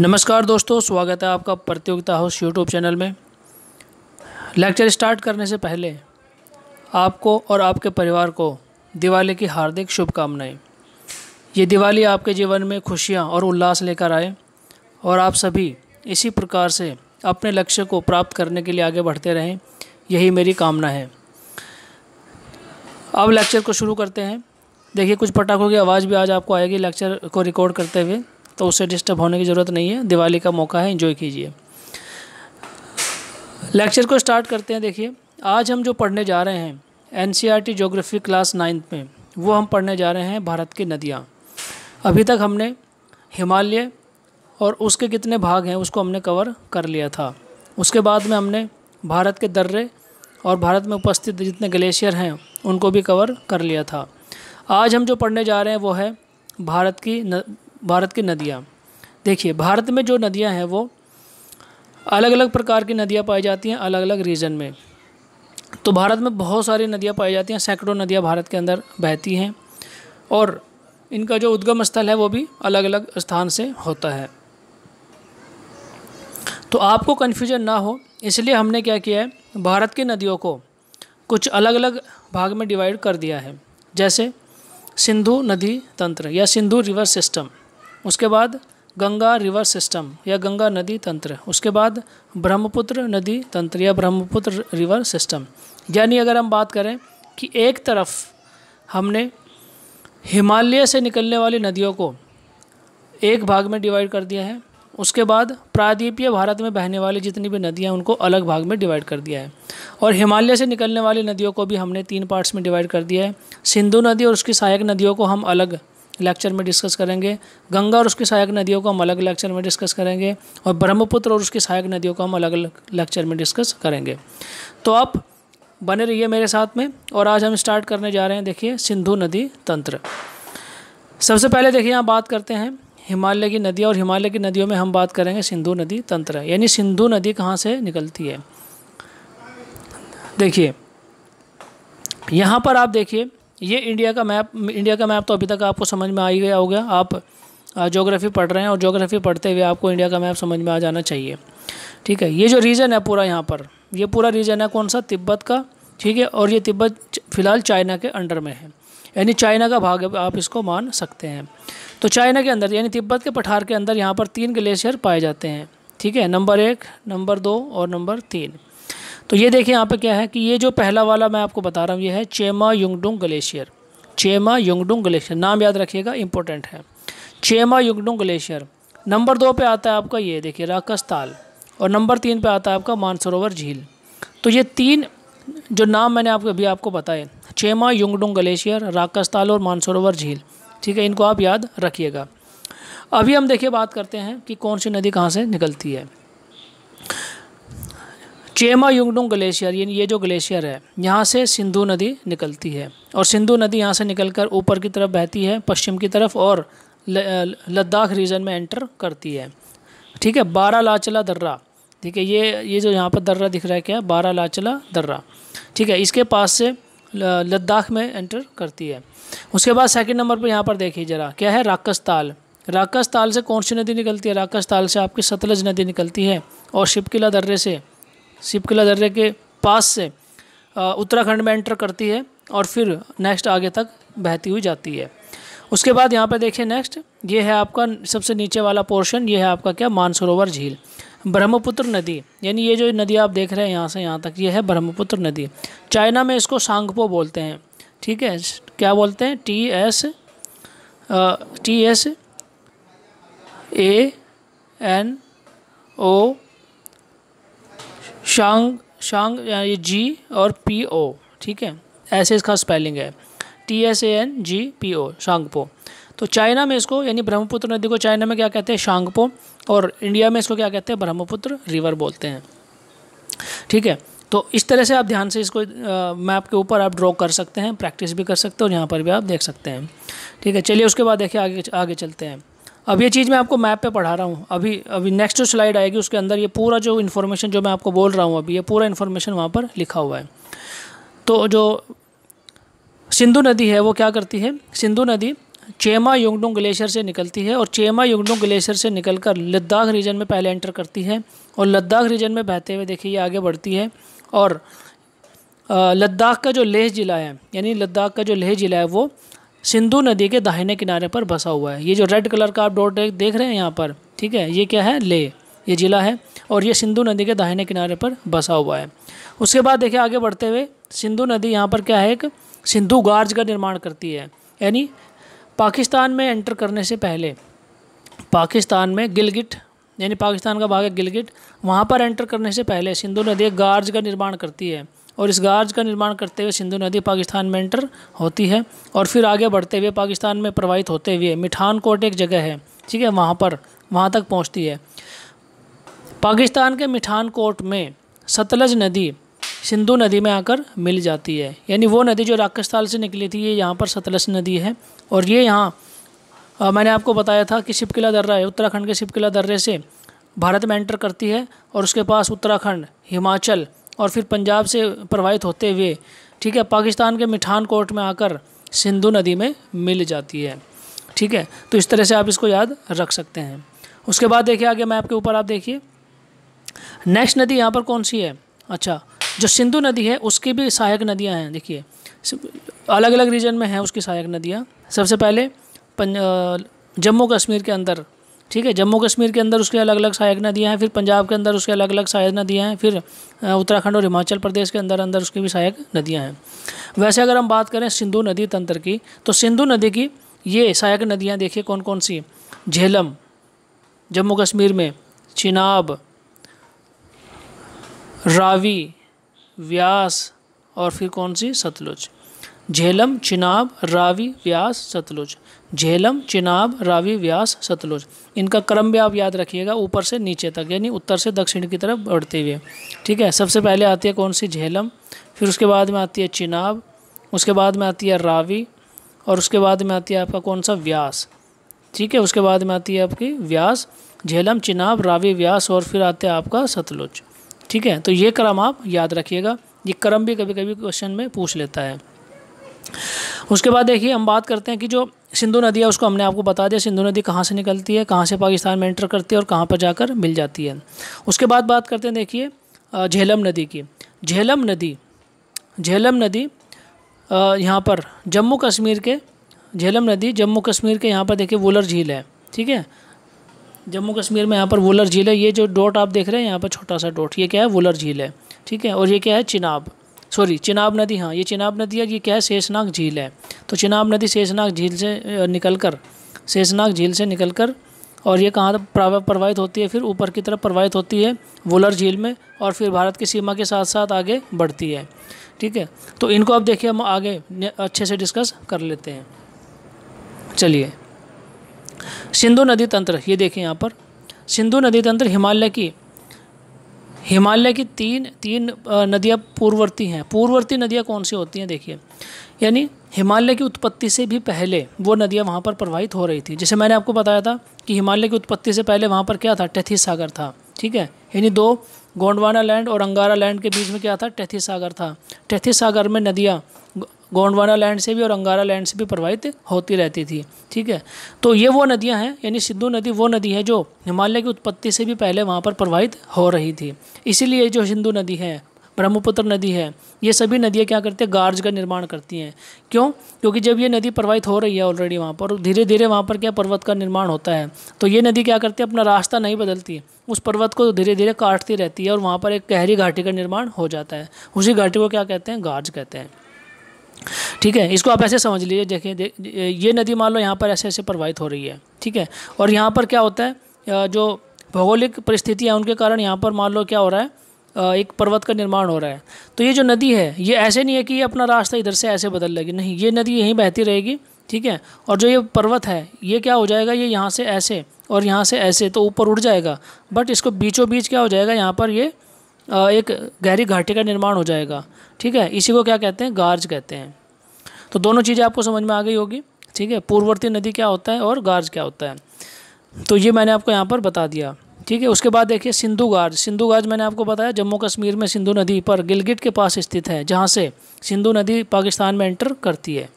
नमस्कार दोस्तों, स्वागत है आपका प्रतियोगिता हाउस यूट्यूब चैनल में। लेक्चर स्टार्ट करने से पहले आपको और आपके परिवार को दिवाली की हार्दिक शुभकामनाएं। ये दिवाली आपके जीवन में खुशियां और उल्लास लेकर आए और आप सभी इसी प्रकार से अपने लक्ष्य को प्राप्त करने के लिए आगे बढ़ते रहें, यही मेरी कामना है। अब लेक्चर को शुरू करते हैं। देखिए, कुछ पटाखों की आवाज़ भी आज आपको आएगी लेक्चर को रिकॉर्ड करते हुए, तो उससे डिस्टर्ब होने की ज़रूरत नहीं है। दिवाली का मौका है, एंजॉय कीजिए। लेक्चर को स्टार्ट करते हैं। देखिए, आज हम जो पढ़ने जा रहे हैं एनसीईआरटी ज्योग्राफी क्लास 9th में, वो हम पढ़ने जा रहे हैं भारत की नदियाँ। अभी तक हमने हिमालय और उसके कितने भाग हैं उसको हमने कवर कर लिया था। उसके बाद में हमने भारत के दर्रे और भारत में उपस्थित जितने ग्लेशियर हैं उनको भी कवर कर लिया था। आज हम जो पढ़ने जा रहे हैं वो है भारत की नदियाँ। देखिए, भारत में जो नदियाँ हैं वो अलग अलग प्रकार की नदियाँ पाई जाती हैं अलग अलग रीजन में। तो भारत में बहुत सारी नदियाँ पाई जाती हैं, सैकड़ों नदियाँ भारत के अंदर बहती हैं और इनका जो उद्गम स्थल है वो भी अलग अलग स्थान से होता है। तो आपको कन्फ्यूजन ना हो इसलिए हमने क्या किया है, भारत की नदियों को कुछ अलग अलग भाग में डिवाइड कर दिया है। जैसे सिंधु नदी तंत्र या सिंधु रिवर सिस्टम, उसके बाद गंगा रिवर सिस्टम या गंगा नदी तंत्र, उसके बाद ब्रह्मपुत्र नदी तंत्र या ब्रह्मपुत्र रिवर सिस्टम। यानी अगर हम बात करें कि एक तरफ हमने हिमालय से निकलने वाली नदियों को एक भाग में डिवाइड कर दिया है, उसके बाद प्रायद्वीपीय भारत में बहने वाली जितनी भी नदियाँ उनको अलग भाग में डिवाइड कर दिया है, और हिमालय से निकलने वाली नदियों को भी हमने 3 पार्ट्स में डिवाइड कर दिया है। सिंधु नदी और उसकी सहायक नदियों को हम अलग लेक्चर में डिस्कस करेंगे, गंगा और उसकी सहायक नदियों को हम अलग लेक्चर में डिस्कस करेंगे, और ब्रह्मपुत्र और उसकी सहायक नदियों को हम अलग अलग लेक्चर में डिस्कस करेंगे। तो आप बने रहिए मेरे साथ में। और आज हम स्टार्ट करने जा रहे हैं, देखिए, सिंधु नदी तंत्र। सबसे पहले देखिए, यहाँ बात करते हैं हिमालय की नदियाँ, और हिमालय की नदियों में हम बात करेंगे सिंधु नदी तंत्र, यानी सिंधु नदी कहाँ से निकलती है। देखिए, यहाँ पर आप देखिए, ये इंडिया का मैप तो अभी तक आपको समझ में आ ही गया होगा। आप ज्योग्राफी पढ़ रहे हैं और ज्योग्राफी पढ़ते हुए आपको इंडिया का मैप समझ में आ जाना चाहिए। ठीक है, ये जो रीजन है पूरा, यहाँ पर ये पूरा रीजन है कौन सा, तिब्बत का। ठीक है, और ये तिब्बत फिलहाल चाइना के अंडर में है, यानी चाइना का भाग आप इसको मान सकते हैं। तो चाइना के अंदर यानी तिब्बत के पठार के अंदर यहाँ पर 3 ग्लेशियर पाए जाते हैं। ठीक है, नंबर 1, नंबर 2 और नंबर 3। तो ये देखिए, यहाँ पे क्या है कि ये जो पहला वाला मैं आपको बता रहा हूँ, ये है चेमा युंगडुंग ग्लेशियर। चेमा युंगडुंग ग्लेशियर, नाम याद रखिएगा, इंपॉर्टेंट है। चेमा युंगडुंग ग्लेशियर। नंबर 2 पे आता है आपका ये देखिए राकस ताल, और नंबर 3 पे आता है आपका मानसरोवर झील। तो ये 3 जो नाम मैंने आपको बताए, चेमा युंगडुंग ग्लेशियर, राकस ताल और मानसरोवर झील। ठीक है, इनको आप याद रखिएगा। अभी हम देखिए बात करते हैं कि कौन सी नदी कहाँ से निकलती है। चेमा युंगडुंग ग्लेशियर, यानी ये जो ग्लेशियर है, यहाँ से सिंधु नदी निकलती है, और सिंधु नदी यहाँ से निकलकर ऊपर की तरफ बहती है पश्चिम की तरफ, और लद्दाख रीजन में एंटर करती है। ठीक है, बारालाचला दर्रा। ठीक है, ये जो यहाँ पर दर्रा दिख रहा है, क्या, बारालाचला दर्रा। ठीक है, इसके पास से लद्दाख में एंटर करती है। उसके बाद सेकंड नंबर पर यहाँ पर देखिए जरा, क्या है, राकस ताल। राकस ताल से कौन सी नदी निकलती है, राकस ताल से आपकी सतलज नदी निकलती है, और शिपकिला दर्रे के पास से उत्तराखंड में एंटर करती है, और फिर नेक्स्ट आगे तक बहती हुई जाती है। उसके बाद यहाँ पे देखिए नेक्स्ट, ये है आपका सबसे नीचे वाला पोर्शन, ये है आपका क्या, मानसरोवर झील। ब्रह्मपुत्र नदी, यानी ये जो नदी आप देख रहे हैं यहाँ से यहाँ तक, ये है ब्रह्मपुत्र नदी। चाइना में इसको सांगपो बोलते हैं। ठीक है, क्या बोलते हैं, TSANO शांग ये G और PO। ठीक है, ऐसे इसका स्पेलिंग है, TSANGPO, शांगपो। तो चाइना में इसको, यानी ब्रह्मपुत्र नदी को चाइना में क्या कहते हैं, शांगपो, और इंडिया में इसको क्या कहते हैं, ब्रह्मपुत्र रिवर बोलते हैं। ठीक है, तो इस तरह से आप ध्यान से इसको मैप के ऊपर आप ड्रॉ कर सकते हैं, प्रैक्टिस भी कर सकते हैं, और यहाँ पर भी आप देख सकते हैं। ठीक है, चलिए उसके बाद देखिए आगे चलते हैं। अब ये चीज़ मैं आपको मैप पे पढ़ा रहा हूँ, अभी नेक्स्ट जो स्लाइड आएगी उसके अंदर ये पूरा जो इन्फॉर्मेशन जो मैं आपको बोल रहा हूँ अभी, ये पूरा इन्फॉर्मेशन वहाँ पर लिखा हुआ है। तो जो सिंधु नदी है वो क्या करती है, सिंधु नदी चेमा युंगडुंग ग्लेशियर से निकलती है और चेमा युंगडुंग ग्लेशियर से निकलकर लद्दाख रीजन में पहले एंटर करती है और लद्दाख रीजन में बहते हुए देखिए ये आगे बढ़ती है और लद्दाख का जो लेह ज़िला है, यानी लद्दाख का जो लेह ज़िला है वो सिंधु नदी के दाहिने किनारे पर बसा हुआ है। ये जो रेड कलर का आप डॉट देख रहे हैं यहाँ पर, ठीक है, ये क्या है, लेह, ये ज़िला है और ये सिंधु नदी के दाहिने किनारे पर बसा हुआ है। उसके बाद देखिए आगे बढ़ते हुए सिंधु नदी यहाँ पर क्या है, एक सिंधु गार्ज का निर्माण करती है, यानी पाकिस्तान में एंटर करने से पहले पाकिस्तान में गिलगिट, यानी पाकिस्तान का भाग है गिलगिट, वहाँ पर एंटर करने से पहले सिंधु नदी एक गार्ज का निर्माण करती है और इस गार्ज का निर्माण करते हुए सिंधु नदी पाकिस्तान में एंटर होती है और फिर आगे बढ़ते हुए पाकिस्तान में प्रवाहित होते हुए मिठानकोट एक जगह है, ठीक है, वहाँ तक पहुँचती है। पाकिस्तान के मिठानकोट में सतलज नदी सिंधु नदी में आकर मिल जाती है, यानी वो नदी जो राक्षसताल से निकली थी ये यहाँ पर सतलज नदी है और ये यहाँ मैंने आपको बताया था कि शिपकिला दर्रा है, उत्तराखंड के शिपकिला दर्रे से भारत में एंटर करती है और उसके पास उत्तराखंड, हिमाचल और फिर पंजाब से प्रवाहित होते हुए, ठीक है, पाकिस्तान के मिठानकोट में आकर सिंधु नदी में मिल जाती है, ठीक है। तो इस तरह से आप इसको याद रख सकते हैं। उसके बाद देखिए आगे मैप के ऊपर आप देखिए नेक्स्ट नदी यहाँ पर कौन सी है, अच्छा, जो सिंधु नदी है उसकी भी सहायक नदियाँ हैं, देखिए अलग अलग रीजन में हैं उसकी सहायक नदियाँ। सबसे पहले जम्मू कश्मीर के अंदर, ठीक है, जम्मू कश्मीर के अंदर उसके अलग अलग सहायक नदियाँ हैं, फिर पंजाब के अंदर उसके अलग अलग सहायक नदियाँ हैं, फिर उत्तराखंड और हिमाचल प्रदेश के अंदर उसकी भी सहायक नदियाँ हैं। वैसे अगर हम बात करें सिंधु नदी तंत्र की, तो सिंधु नदी की ये सहायक नदियाँ देखिए कौन कौन सी, झेलम जम्मू कश्मीर में, चिनाब, रावी, व्यास और फिर कौन सी, सतलुज। झेलम, चिनाब, रावी, व्यास, सतलुज। झेलम, चिनाब, रावी, व्यास, सतलुज। इनका क्रम भी आप याद रखिएगा ऊपर से नीचे तक, यानी उत्तर से दक्षिण की तरफ बढ़ते हुए, ठीक है। सबसे पहले आती है कौन सी, झेलम, फिर उसके बाद में आती है चिनाब, उसके बाद में आती है रावी और उसके बाद में आती है आपका कौन सा, व्यास, ठीक है। उसके बाद में आती है आपकी व्यास, झेलम, चिनाब, रावी, व्यास और फिर आते हैं आपका सतलुज, ठीक है। तो ये क्रम आप याद रखिएगा, ये क्रम भी कभी कभी क्वेश्चन में पूछ लेता है। उसके बाद देखिए हम बात करते हैं कि जो सिंधु नदी है उसको हमने आपको बता दिया, सिंधु नदी कहाँ से निकलती है, कहाँ से पाकिस्तान में एंटर करती है और कहाँ पर जाकर मिल जाती है। उसके बाद बात करते हैं देखिए झेलम नदी की। झेलम नदी यहाँ पर जम्मू कश्मीर के, झेलम नदी जम्मू कश्मीर के यहाँ पर देखिए वुलर झील है, ठीक है, जम्मू कश्मीर में यहाँ पर वुलर झील है। ये जो डॉट आप देख रहे हैं यहाँ पर छोटा सा डॉट, ये क्या है, वुलर झील है, ठीक है। और ये क्या है, चिनाब नदी, हाँ ये चिनाब नदी है, ये क्या है, शेषनाग झील है। तो चिनाब नदी शेषनाग झील से निकलकर और ये कहाँ प्रवाहित होती है, फिर ऊपर की तरफ प्रवाहित होती है वुलर झील में और फिर भारत की सीमा के साथ साथ आगे बढ़ती है, ठीक है। तो इनको अब देखिए हम आगे अच्छे से डिस्कस कर लेते हैं। चलिए, सिंधु नदी तंत्र, ये देखिए यहाँ पर सिंधु नदी तंत्र हिमालय की तीन नदियाँ पूर्ववर्ती हैं। पूर्ववर्ती नदियाँ कौन सी होती हैं, देखिए, यानी हिमालय की उत्पत्ति से भी पहले वो नदियाँ वहाँ पर प्रवाहित हो रही थी। जैसे मैंने आपको बताया था कि हिमालय की उत्पत्ति से पहले वहाँ पर क्या था, टेथिस सागर था, ठीक है, यानी दो गोंडवाना लैंड और अंगारा लैंड के बीच में क्या था, टेथिस सागर था। टेथिस सागर में नदियाँ गोंडवाना लैंड से भी और अंगारा लैंड से भी प्रवाहित होती रहती थी, ठीक है। तो ये वो नदियां हैं, यानी सिंधु नदी वो नदी है जो हिमालय की उत्पत्ति से भी पहले वहाँ पर प्रवाहित हो रही थी। इसीलिए जो सिंधु नदी है, ब्रह्मपुत्र नदी है, ये सभी नदियाँ क्या करती हैं, गार्ज का निर्माण करती हैं। क्यों? क्योंकि जब ये नदी प्रवाहित हो रही है ऑलरेडी वहाँ पर, धीरे धीरे वहाँ पर क्या पर्वत का निर्माण होता है, तो ये नदी क्या करती है, अपना रास्ता नहीं बदलती, उस पर्वत को धीरे धीरे काटती रहती है और वहाँ पर एक गहरी घाटी का निर्माण हो जाता है। उसी घाटी को क्या कहते हैं, गार्ज कहते हैं, ठीक है। इसको आप ऐसे समझ लीजिए, देखिए ये नदी मान लो यहाँ पर ऐसे ऐसे प्रवाहित हो रही है, ठीक है, और यहाँ पर क्या होता है, जो भौगोलिक परिस्थितियाँ उनके कारण यहाँ पर मान लो क्या हो रहा है, एक पर्वत का निर्माण हो रहा है। तो ये जो नदी है ये ऐसे नहीं है कि ये अपना रास्ता इधर से ऐसे बदल लेगी, नहीं, ये नदी यहीं बहती रहेगी, ठीक है। और जो ये पर्वत है ये क्या हो जाएगा, ये यहाँ से ऐसे और यहाँ से ऐसे तो ऊपर उड़ जाएगा, बट इसको बीचों बीच क्या हो जाएगा, यहाँ पर ये एक गहरी घाटी का निर्माण हो जाएगा, ठीक है। इसी को क्या कहते हैं, गार्ज कहते हैं। तो दोनों चीज़ें आपको समझ में आ गई होगी, ठीक है, पूर्ववर्ती नदी क्या होता है और गार्ज क्या होता है, तो ये मैंने आपको यहाँ पर बता दिया, ठीक है। उसके बाद देखिए सिंधु गार्ज मैंने आपको बताया जम्मू कश्मीर में सिंधु नदी पर गिलगिट के पास स्थित है, जहाँ से सिंधु नदी पाकिस्तान में एंटर करती है।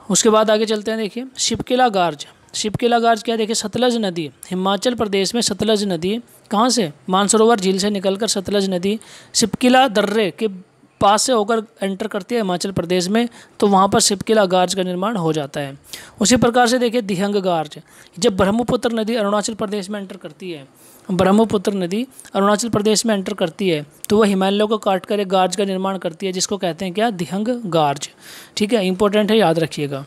उसके बाद आगे चलते हैं, देखिए शिपकिला गार्ज। शिपकिला गार्ज क्या है, देखिए सतलज नदी हिमाचल प्रदेश में, सतलज नदी कहाँ से, मानसरोवर झील से निकलकर सतलज नदी शिपकिला दर्रे के पास से होकर एंटर करती है हिमाचल प्रदेश में, तो वहाँ पर शिपकिला गार्ज का निर्माण हो जाता है। उसी प्रकार से देखिए दिहंग गार्ज, जब ब्रह्मपुत्र नदी अरुणाचल प्रदेश में एंटर करती है, ब्रह्मपुत्र नदी अरुणाचल प्रदेश में एंटर करती है, तो वह हिमालयों को काट कर एक गार्ज का निर्माण करती है, जिसको कहते हैं क्या, दिहंग गार्ज। ठीक है, इंपॉर्टेंट है, याद रखिएगा।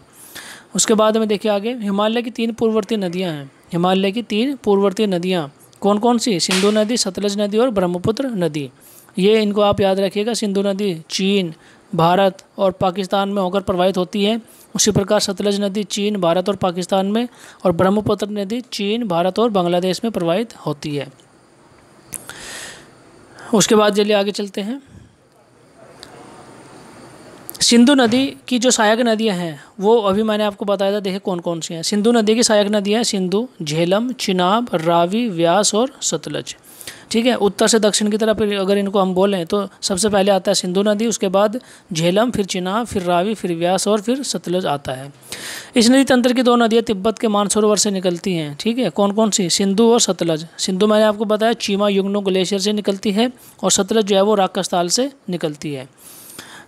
उसके बाद में देखिए आगे, हिमालय की 3 पूर्ववर्ती नदियाँ हैं। हिमालय की 3 पूर्ववर्ती नदियाँ कौन कौन सी, सिंधु नदी, सतलज नदी और ब्रह्मपुत्र नदी। ये इनको आप याद रखिएगा। सिंधु नदी चीन, भारत और पाकिस्तान में होकर प्रवाहित होती है। उसी प्रकार सतलज नदी चीन, भारत और पाकिस्तान में, और ब्रह्मपुत्र नदी चीन, भारत और बांग्लादेश में प्रवाहित होती है। उसके बाद चलिए आगे चलते हैं। सिंधु नदी की जो सहायक नदियां हैं वो अभी मैंने आपको बताया था, देखिए कौन कौन सी हैं। सिंधु नदी की सहायक नदियां हैं सिंधु, झेलम, चिनाब, रावी, व्यास और सतलज। ठीक है, उत्तर से दक्षिण की तरफ अगर इनको हम बोलें तो सबसे पहले आता है सिंधु नदी, उसके बाद झेलम, फिर चिनाब, फिर रावी, फिर व्यास और फिर सतलज आता है। इस नदी तंत्र की 2 नदियाँ तिब्बत के मानसरोवर से निकलती हैं। ठीक है, कौन कौन सी, सिंधु और सतलज। सिंधु मैंने आपको बताया चीमा युग्नो ग्लेशियर से निकलती है, और सतलज जो है वो राकस से निकलती है।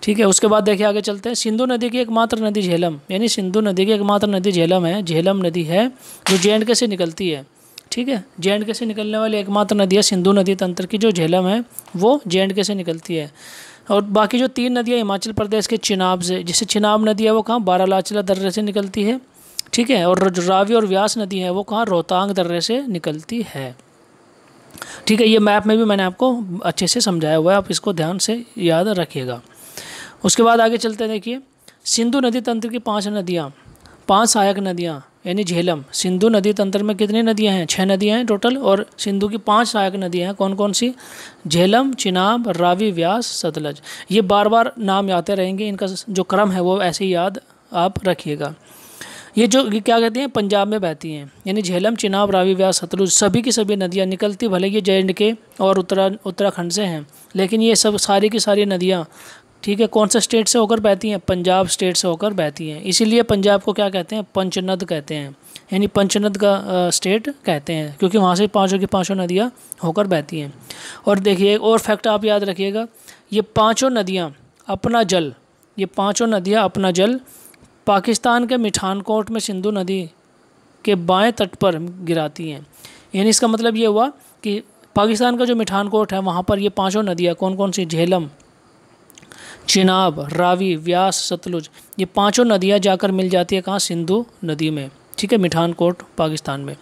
ठीक है, उसके बाद देखिए आगे चलते हैं। सिंधु नदी की एकमात्र नदी झेलम, यानी सिंधु नदी की एकमात्र नदी झेलम है। झेलम नदी है जो JNK से निकलती है। ठीक है, JNK से निकलने वाली एकमात्र नदी है सिंधु नदी तंत्र की, जो झेलम है वो JNK से निकलती है। और बाकी जो 3 नदियाँ हिमाचल प्रदेश के चिनाब से, जैसे चिनाब नदी है वो कहाँ, बारालाचला दर्रे से निकलती है। ठीक है, और जो रावी और व्यास नदी है वो कहाँ, रोहतांग दर्रे से निकलती है। ठीक है, ये मैप में भी मैंने आपको अच्छे से समझाया हुआ है, आप इसको ध्यान से याद रखिएगा। उसके बाद आगे चलते हैं, देखिए सिंधु नदी तंत्र की 5 नदियाँ, 5 सहायक नदियाँ, यानी झेलम। सिंधु नदी तंत्र में कितनी नदियाँ हैं, 6 नदियाँ हैं टोटल, और सिंधु की 5 सहायक नदियाँ हैं। कौन कौन सी, झेलम, चिनाब, रावी, व्यास, सतलज। ये बार बार नाम आते रहेंगे, इनका जो क्रम है वो ऐसे ही याद आप रखिएगा। ये क्या कहते हैं, पंजाब में बहती हैं, यानी झेलम, चिनाब, रावी, व्यास, सतलुज सभी की सभी नदियाँ निकलती भले ये JNK और उत्तराखंड से हैं, लेकिन ये सब सारी की सारी नदियाँ, ठीक है, कौन सा स्टेट से होकर बहती हैं, पंजाब स्टेट से होकर बहती हैं। इसीलिए पंजाब को क्या कहते हैं, पंचनद कहते हैं, यानी पंचनद का स्टेट कहते हैं, क्योंकि वहाँ से 5 की 5 नदियाँ होकर बहती हैं। और देखिए एक और फैक्ट आप याद रखिएगा, ये 5 नदियाँ अपना जल, ये 5 नदियाँ अपना जल पाकिस्तान के मिठानकोट में सिंधु नदी के बाएं तट पर गिराती हैं। यानी इसका मतलब ये हुआ कि पाकिस्तान का जो मिठानकोट है वहाँ पर ये 5 नदियाँ कौन कौन सी, झेलम, चिनाब, रावी, व्यास, सतलुज, ये 5 नदियाँ जाकर मिल जाती है कहाँ, सिंधु नदी में। ठीक है, मिठानकोट पाकिस्तान में।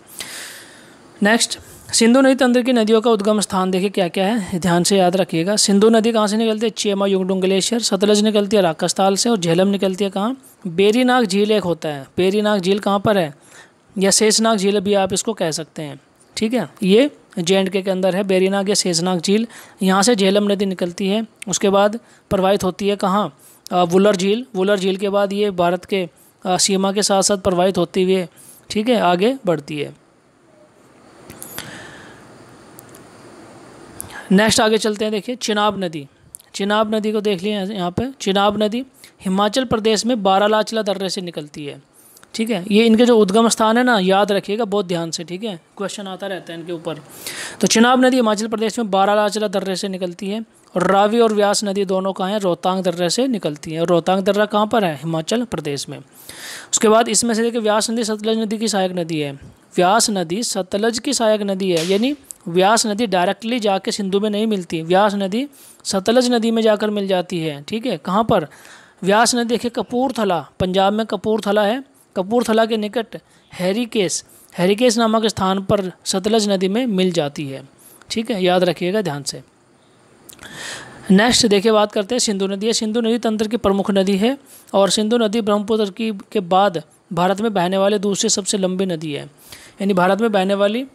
नेक्स्ट, सिंधु नदी तंत्र की नदियों का उद्गम स्थान देखिए क्या क्या है, ध्यान से याद रखिएगा। सिंधु नदी कहाँ से निकलती है, चेमा युगडुंग ग्लेशियर। सतलज निकलती है राकस्थाल से, और झेलम निकलती है कहाँ, बेरीनाग झील एक होता है। बेरीनाग झील कहाँ पर है, या शेषनाग झील भी आप इसको कह सकते हैं। ठीक है, ये JNK के अंदर है, बेरीनाग या शेषनाग झील। यहाँ से झेलम नदी निकलती है, उसके बाद प्रवाहित होती है कहाँ, वुलर झील। वुलर झील के बाद ये भारत के सीमा के साथ साथ प्रवाहित होती हुई, ठीक है, आगे बढ़ती है। नेक्स्ट आगे चलते हैं, देखिए चिनाब नदी। चिनाब नदी को देख लिया यहाँ पे। चिनाब नदी हिमाचल प्रदेश में बारालाचला दर्रे से निकलती है। ठीक है, ये इनके जो उद्गम स्थान है ना, याद रखिएगा बहुत ध्यान से। ठीक है, क्वेश्चन आता रहता है इनके ऊपर। तो चिनाब नदी हिमाचल प्रदेश में बारालाचला दर्रे से निकलती है, और रावी और व्यास नदी दोनों कहाँ हैं, रोहतांग दर्रे से निकलती है। और रोहतांग दर्रा कहाँ पर है, हिमाचल प्रदेश में। उसके बाद इसमें से देखिए व्यास नदी सतलज नदी की सहायक नदी है। व्यास नदी सतलज की सहायक नदी है, यानी व्यास नदी डायरेक्टली जाके सिंधु में नहीं मिलती, व्यास नदी सतलज नदी में जाकर मिल जाती है। ठीक है, कहाँ पर, व्यास नदी देखिए कपूरथला, पंजाब में कपूरथला है, कपूरथला के निकट हैरिकेस नामक स्थान पर सतलज नदी में मिल जाती है। ठीक है, याद रखिएगा ध्यान से। नेक्स्ट देखिए बात करते हैं सिंधु नदी है। सिंधु नदी तंत्र की प्रमुख नदी है, और सिंधु नदी ब्रह्मपुत्र के बाद भारत में बहने वाली दूसरी सबसे लंबी नदी है। यानी भारत में बहने वाली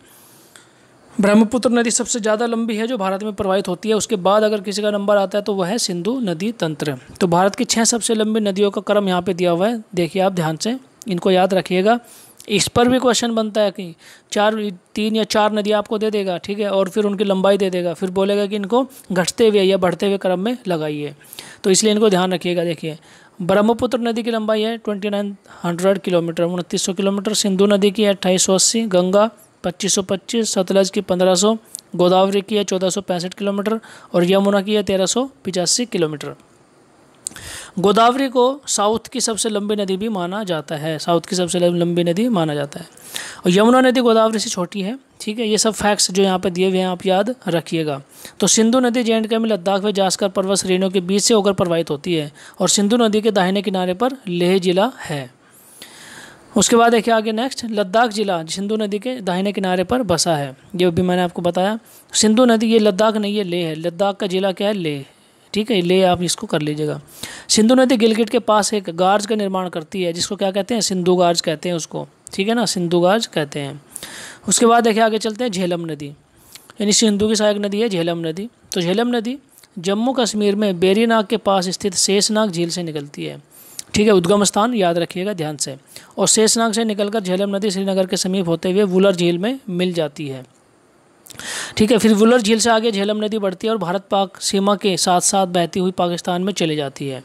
ब्रह्मपुत्र नदी सबसे ज़्यादा लंबी है जो भारत में प्रवाहित होती है। उसके बाद अगर किसी का नंबर आता है तो वह है सिंधु नदी तंत्र। तो भारत की 6 सबसे लंबी नदियों का क्रम यहाँ पे दिया हुआ है, देखिए आप ध्यान से इनको याद रखिएगा। इस पर भी क्वेश्चन बनता है कि 3 या 4 नदियाँ आपको दे देगा, ठीक है, और फिर उनकी लंबाई दे देगा, फिर बोलेगा कि इनको घटते हुए या बढ़ते हुए क्रम में लगाइए। तो इसलिए इनको ध्यान रखिएगा। देखिए ब्रह्मपुत्र नदी की लंबाई है 2900 किलोमीटर, 2900 किलोमीटर। सिंधु नदी की है 2880, गंगा 2525, सतलज की 1500, गोदावरी की है 1465 किलोमीटर और यमुना की है 1385 किलोमीटर। गोदावरी को साउथ की सबसे लंबी नदी भी माना जाता है, साउथ की सबसे लंबी नदी माना जाता है। और यमुना नदी गोदावरी से छोटी है। ठीक है, ये सब फैक्ट्स जो यहाँ पे दिए हुए हैं आप याद रखिएगा। तो सिंधु नदी जे.एंड.के में लद्दाख व जास्कर पर्वत श्रेणियों के बीच से होकर प्रवाहित होती है और सिंधु नदी के दाहिने किनारे पर लेह जिला है। उसके बाद देखिए आगे नेक्स्ट, लद्दाख जिला सिंधु नदी के दाहिने किनारे पर बसा है। ये भी मैंने आपको बताया। सिंधु नदी ये लद्दाख नहीं है, लेह है। लद्दाख का जिला क्या है? लेह। ठीक है, ले आप इसको कर लीजिएगा। सिंधु नदी गिलगिट के पास एक गार्ज का निर्माण करती है, जिसको क्या कहते हैं? सिंधु गार्ज कहते हैं उसको। ठीक है ना, सिंधु गार्ज कहते हैं। उसके बाद देखिए आगे चलते हैं, झेलम नदी, यानी सिंधु की सहायक नदी है झेलम नदी। तो झेलम नदी जम्मू कश्मीर में बेरीनाग के पास स्थित शेषनाग झील से निकलती है। ठीक है, उद्गम स्थान याद रखिएगा ध्यान से। और शेषनाग से निकलकर झेलम नदी श्रीनगर के समीप होते हुए वुलर झील में मिल जाती है। ठीक है, फिर वुलर झील से आगे झेलम नदी बढ़ती है और भारत पाक सीमा के साथ साथ बहती हुई पाकिस्तान में चली जाती है।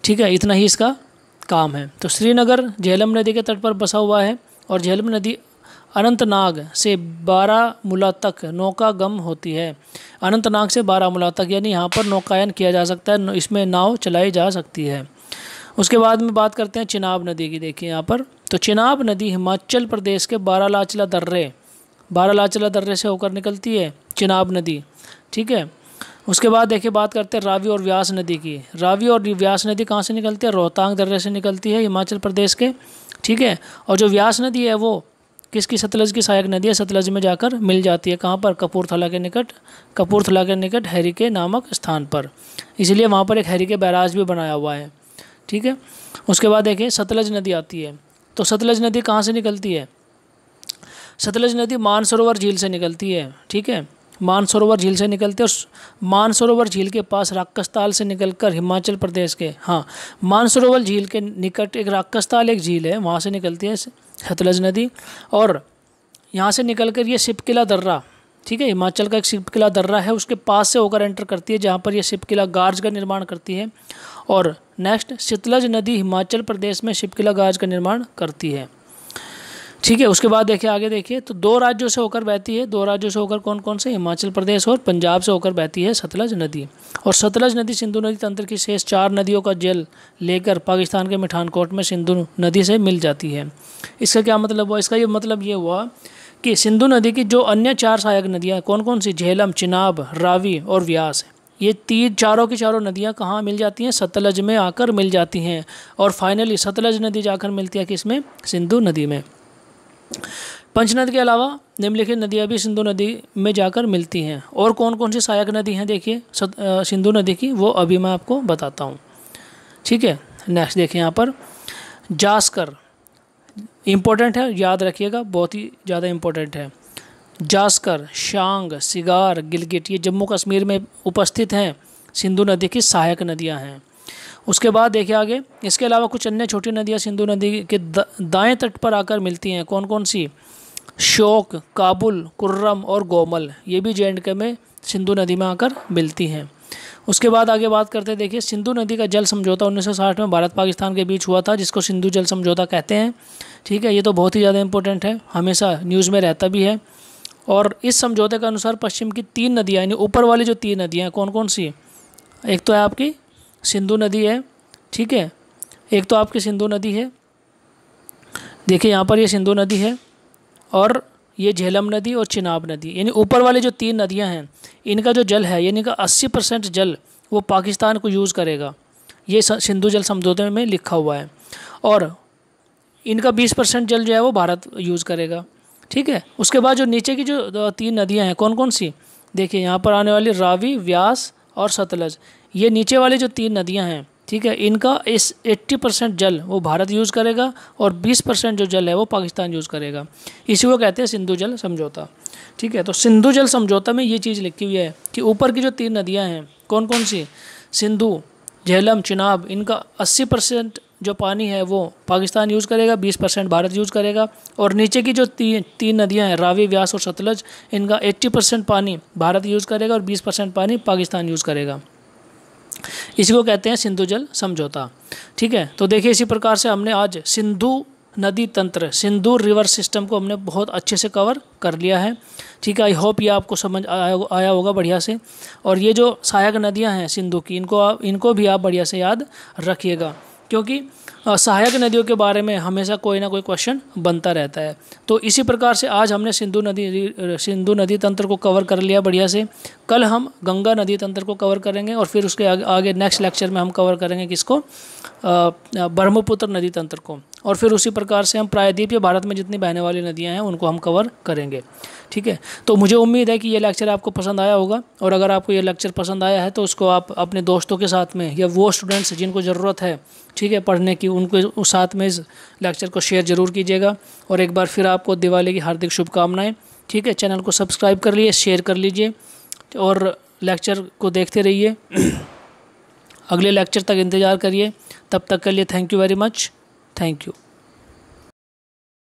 ठीक है, इतना ही इसका काम है। तो श्रीनगर झेलम नदी के तट पर बसा हुआ है और झेलम नदी अनंतनाग से बारामूला तक नौकागम होती है। अनंतनाग से बारामूला तक, यानी यहाँ पर नौकायन किया जा सकता है, इसमें नाव चलाई जा सकती है। उसके बाद में बात करते हैं चिनाब नदी की। देखिए यहाँ पर, तो चिनाब नदी हिमाचल प्रदेश के बारालाचला दर्रे से होकर निकलती है चिनाब नदी। ठीक है, उसके बाद देखिए बात करते हैं रावी और व्यास नदी की। रावी और व्यास नदी कहाँ से निकलती है? रोहतांग दर्रे से निकलती है हिमाचल प्रदेश के। ठीक है, और जो व्यास नदी है वो किसकी? सतलज की सहायक नदी है। सतलज में जाकर मिल जाती है। कहाँ पर? कपूरथला के निकट हैरिके नामक स्थान पर, इसलिए वहाँ पर एक हैरिके बैराज भी बनाया हुआ है। ठीक है, उसके बाद देखिए सतलज नदी आती है। तो सतलज नदी कहाँ से निकलती है? सतलज नदी मानसरोवर झील से निकलती है। ठीक है, मानसरोवर झील से निकलती है और मानसरोवर झील के पास राक्षसताल से निकलकर हिमाचल प्रदेश के, हाँ, मानसरोवर झील के निकट एक राक्षसताल एक झील है, वहाँ से निकलती है सतलज नदी। और यहाँ से निकलकर ये सिपकिला दर्रा, ठीक है, हिमाचल का एक सिपकिला दर्रा है, उसके पास से होकर एंटर करती है, जहाँ पर ये सिपकिला गार्ज का निर्माण करती है। और नेक्स्ट, सतलज नदी हिमाचल प्रदेश में सिपकिला गार्ज का निर्माण करती है। ठीक है, उसके बाद देखिए आगे देखिए, तो दो राज्यों से होकर बहती है। दो राज्यों से होकर कौन कौन से? हिमाचल प्रदेश और पंजाब से होकर बहती है सतलज नदी। और सतलज नदी सिंधु नदी तंत्र की शेष 4 नदियों का जल लेकर पाकिस्तान के मिठानकोट में सिंधु नदी से मिल जाती है। इसका क्या मतलब हुआ? इसका ये मतलब ये हुआ कि सिंधु नदी की जो अन्य 4 सहायक नदियाँ कौन कौन सी? झेलम, चिनाब, रावी और व्यास, ये चारों की चारों नदियाँ कहाँ मिल जाती हैं? सतलज में आकर मिल जाती हैं। और फाइनली सतलज नदी जाकर मिलती है किसमें? सिंधु नदी में। पंचनद के अलावा निम्नलिखित नदियाँ भी सिंधु नदी में जाकर मिलती हैं। और कौन कौन सी सहायक नदी हैं देखिए सिंधु नदी की, वो अभी मैं आपको बताता हूँ। ठीक है, नेक्स्ट देखिए यहाँ पर जास्कर, इम्पोर्टेंट है, याद रखिएगा, बहुत ही ज़्यादा इम्पोर्टेंट है। जास्कर, शांग, सिगार, गिलगिट, ये जम्मू कश्मीर में उपस्थित हैं, सिंधु नदी की सहायक नदियाँ हैं। उसके बाद देखिए आगे, इसके अलावा कुछ अन्य छोटी नदियाँ सिंधु नदी के दाएं तट पर आकर मिलती हैं। कौन कौन सी? शोक, काबुल, कुर्रम और गोमल, ये भी जे.एंड.के में सिंधु नदी में आकर मिलती हैं। उसके बाद आगे बात करते हैं, देखिए सिंधु नदी का जल समझौता 1960 में भारत पाकिस्तान के बीच हुआ था, जिसको सिंधु जल समझौता कहते हैं। ठीक है, ये तो बहुत ही ज़्यादा इंपॉर्टेंट है, हमेशा न्यूज़ में रहता भी है। और इस समझौते के अनुसार पश्चिम की 3 नदियाँ, यानी ऊपर वाली जो 3 नदियाँ कौन कौन सी? एक तो है आपकी सिंधु नदी है। ठीक है, एक तो आपकी सिंधु नदी है, देखिए यहाँ पर ये सिंधु नदी है, और ये झेलम नदी और चिनाब नदी, यानी ऊपर वाली जो 3 नदियाँ हैं, इनका जो जल है, यानी का 80% जल वो पाकिस्तान को यूज़ करेगा, ये सिंधु जल समझौते में लिखा हुआ है। और इनका 20% जल जो है वो भारत यूज़ करेगा। ठीक है, उसके बाद जो नीचे की जो 3 नदियाँ हैं कौन कौन सी? देखिए यहाँ पर आने वाली रावी, व्यास और सतलज, ये नीचे वाली जो 3 नदियाँ हैं, ठीक है, इनका इस 80% जल वो भारत यूज़ करेगा और 20% जो जल है वो पाकिस्तान यूज़ करेगा। इसी को कहते हैं सिंधु जल समझौता। ठीक है, तो सिंधु जल समझौता में ये चीज़ लिखी हुई है कि ऊपर की जो 3 नदियाँ हैं कौन कौन सी? सिंधु, झेलम, चिनाब, इनका 80% जो पानी है वो पाकिस्तान यूज़ करेगा, 20% भारत यूज़ करेगा। और नीचे की जो 3 नदियाँ हैं, रावी, व्यास और सतलज, इनका 80% पानी भारत यूज़ करेगा और 20% पानी पाकिस्तान यूज़ करेगा। इसी को कहते हैं सिंधु जल समझौता। ठीक है, तो देखिए इसी प्रकार से हमने आज सिंधु नदी तंत्र, सिंधु रिवर सिस्टम को हमने बहुत अच्छे से कवर कर लिया है। ठीक है, आई होप ये आपको समझ आया होगा बढ़िया से। और ये जो सहायक नदियां हैं सिंधु की, इनको भी आप बढ़िया से याद रखिएगा, क्योंकि सहायक नदियों के बारे में हमेशा कोई ना कोई क्वेश्चन बनता रहता है। तो इसी प्रकार से आज हमने सिंधु नदी तंत्र को कवर कर लिया बढ़िया से। कल हम गंगा नदी तंत्र को कवर करेंगे और फिर उसके आगे नेक्स्ट लेक्चर में हम कवर करेंगे किसको, ब्रह्मपुत्र नदी तंत्र को। और फिर उसी प्रकार से हम प्रायद्वीप या भारत में जितनी बहने वाली नदियां हैं उनको हम कवर करेंगे। ठीक है, तो मुझे उम्मीद है कि ये लेक्चर आपको पसंद आया होगा, और अगर आपको ये लेक्चर पसंद आया है तो उसको आप अपने दोस्तों के साथ में, या वो स्टूडेंट्स जिनको ज़रूरत है ठीक है पढ़ने की, उनको उस साथ में इस लेक्चर को शेयर ज़रूर कीजिएगा। और एक बार फिर आपको दिवाली की हार्दिक शुभकामनाएँ। ठीक है, चैनल को सब्सक्राइब कर लीजिए, शेयर कर लीजिए और लेक्चर को देखते रहिए। अगले लेक्चर तक इंतज़ार करिए। तब तक के लिए thank you very much. Thank you.